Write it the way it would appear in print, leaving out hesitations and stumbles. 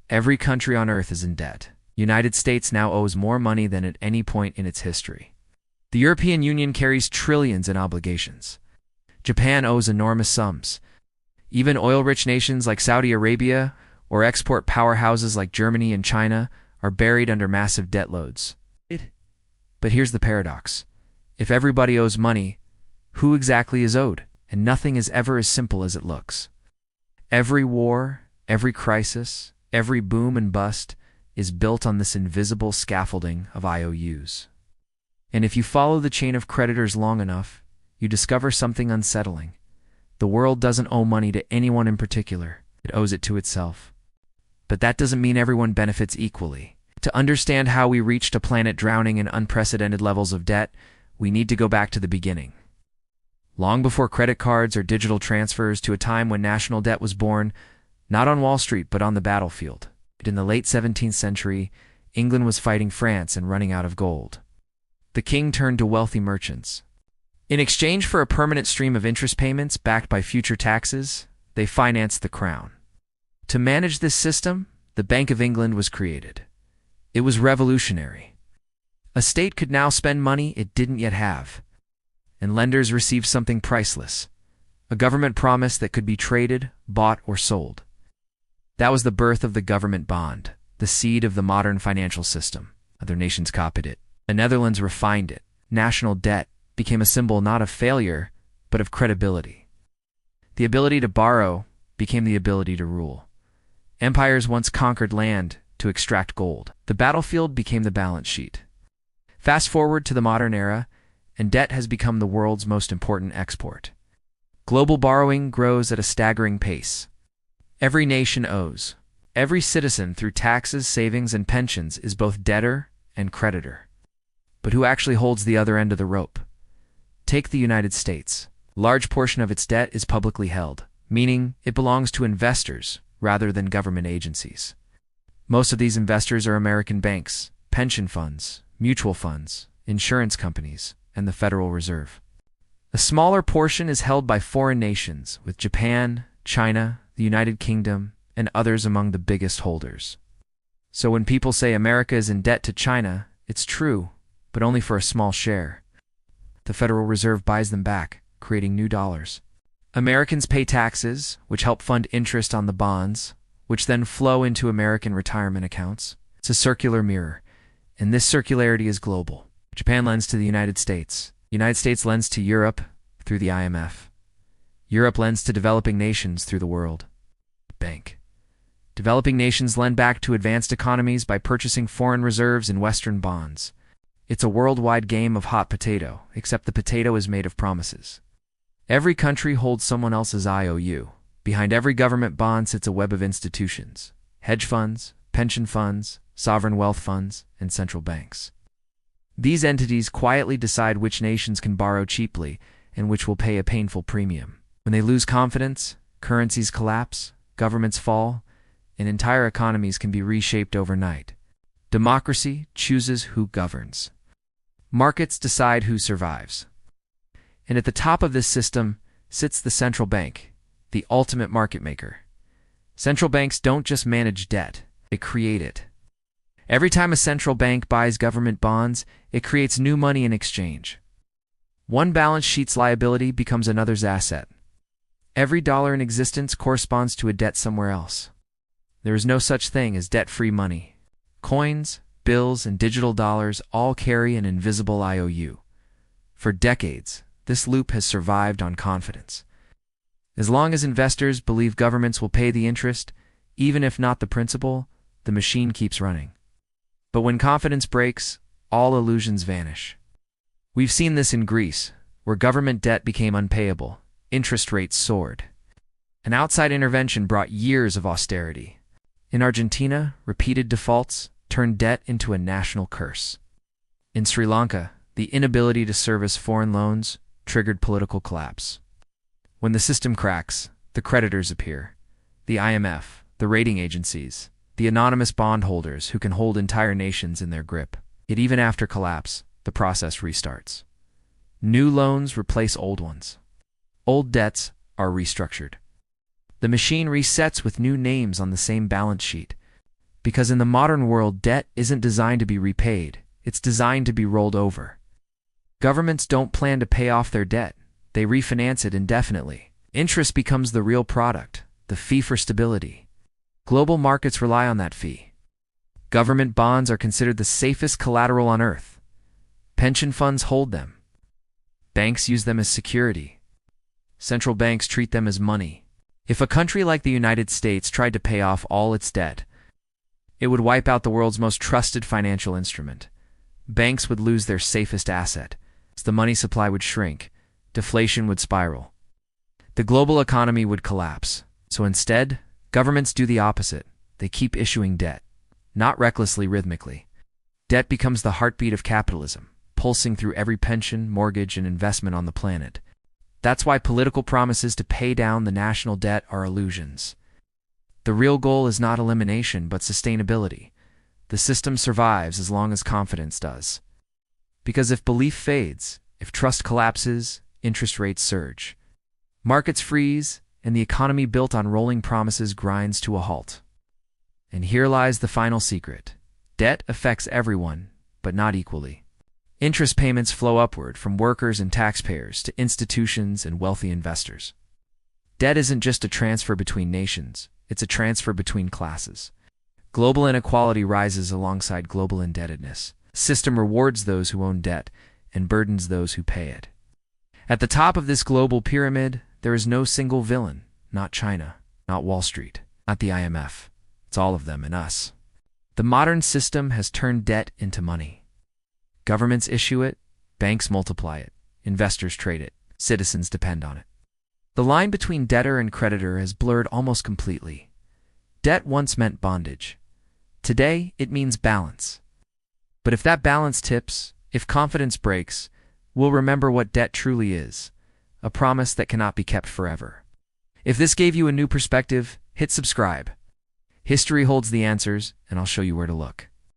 Every country on Earth is in debt. United States now owes more money than at any point in its history. The European Union carries trillions in obligations. Japan owes enormous sums. Even oil-rich nations like Saudi Arabia or export powerhouses like Germany and China are buried under massive debt loads. But here's the paradox. If everybody owes money, who exactly is owed? And nothing is ever as simple as it looks. Every war, every crisis, every boom and bust is built on this invisible scaffolding of IOUs. And if you follow the chain of creditors long enough, you discover something unsettling. The world doesn't owe money to anyone in particular. It owes it to itself. But that doesn't mean everyone benefits equally. To understand how we reached a planet drowning in unprecedented levels of debt, we need to go back to the beginning. Long before credit cards or digital transfers, to a time when national debt was born, not on Wall Street but on the battlefield. In the late 17th century, England was fighting France and running out of gold. The king turned to wealthy merchants. In exchange for a permanent stream of interest payments backed by future taxes, they financed the crown. To manage this system, the Bank of England was created. It was revolutionary. A state could now spend money it didn't yet have, and lenders received something priceless, a government promise that could be traded, bought, or sold. That was the birth of the government bond, the seed of the modern financial system. Other nations copied it. The Netherlands refined it. National debt became a symbol not of failure, but of credibility. The ability to borrow became the ability to rule. Empires once conquered land to extract gold. The battlefield became the balance sheet. Fast forward to the modern era, and debt has become the world's most important export. Global borrowing grows at a staggering pace. Every nation owes. Every citizen, through taxes, savings, and pensions, is both debtor and creditor. But who actually holds the other end of the rope? Take the United States. A large portion of its debt is publicly held, meaning it belongs to investors rather than government agencies. Most of these investors are American banks, pension funds, mutual funds, insurance companies, and the Federal Reserve. A smaller portion is held by foreign nations, with Japan, China, the United Kingdom, and others among the biggest holders. So when people say America is in debt to China, it's true, but only for a small share. The Federal Reserve buys them back, creating new dollars. Americans pay taxes, which help fund interest on the bonds, which then flow into American retirement accounts. It's a circular mirror, and this circularity is global. Japan lends to the United States. The United States lends to Europe through the IMF. Europe lends to developing nations through the World Bank. Developing nations lend back to advanced economies by purchasing foreign reserves in Western bonds. It's a worldwide game of hot potato, except the potato is made of promises. Every country holds someone else's IOU. Behind every government bond sits a web of institutions: hedge funds, pension funds, sovereign wealth funds, and central banks. These entities quietly decide which nations can borrow cheaply and which will pay a painful premium. When they lose confidence, currencies collapse, governments fall, and entire economies can be reshaped overnight. Democracy chooses who governs. Markets decide who survives. And at the top of this system sits the central bank, the ultimate market maker. Central banks don't just manage debt, they create it. Every time a central bank buys government bonds, it creates new money in exchange. One balance sheet's liability becomes another's asset. Every dollar in existence corresponds to a debt somewhere else. There is no such thing as debt-free money. Coins, bills, and digital dollars all carry an invisible IOU. For decades, this loop has survived on confidence. As long as investors believe governments will pay the interest, even if not the principal, the machine keeps running. But when confidence breaks, all illusions vanish. We've seen this in Greece, where government debt became unpayable. Interest rates soared. An outside intervention brought years of austerity. In Argentina, repeated defaults turned debt into a national curse. In Sri Lanka, the inability to service foreign loans triggered political collapse. When the system cracks, the creditors appear. The IMF, the rating agencies, the anonymous bondholders who can hold entire nations in their grip. Yet even after collapse, the process restarts. New loans replace old ones. Old debts are restructured. The machine resets with new names on the same balance sheet. Because in the modern world, debt isn't designed to be repaid, it's designed to be rolled over. Governments don't plan to pay off their debt, they refinance it indefinitely. Interest becomes the real product, the fee for stability. Global markets rely on that fee. Government bonds are considered the safest collateral on earth. Pension funds hold them. Banks use them as security. Central banks treat them as money. If a country like the United States tried to pay off all its debt, it would wipe out the world's most trusted financial instrument. Banks would lose their safest asset. The money supply would shrink. Deflation would spiral. The global economy would collapse. So instead, governments do the opposite. They keep issuing debt, not recklessly, rhythmically. Debt becomes the heartbeat of capitalism, pulsing through every pension, mortgage, and investment on the planet. That's why political promises to pay down the national debt are illusions. The real goal is not elimination, but sustainability. The system survives as long as confidence does. Because if belief fades, if trust collapses, interest rates surge. Markets freeze, and the economy built on rolling promises grinds to a halt. And here lies the final secret. Debt affects everyone, but not equally. Interest payments flow upward from workers and taxpayers to institutions and wealthy investors. Debt isn't just a transfer between nations, it's a transfer between classes. Global inequality rises alongside global indebtedness. The system rewards those who own debt and burdens those who pay it. At the top of this global pyramid, there is no single villain, not China, not Wall Street, not the IMF. It's all of them and us. The modern system has turned debt into money. Governments issue it, banks multiply it, investors trade it, citizens depend on it. The line between debtor and creditor has blurred almost completely. Debt once meant bondage. Today, it means balance. But if that balance tips, if confidence breaks, we'll remember what debt truly is, a promise that cannot be kept forever. If this gave you a new perspective, hit subscribe. History holds the answers, and I'll show you where to look.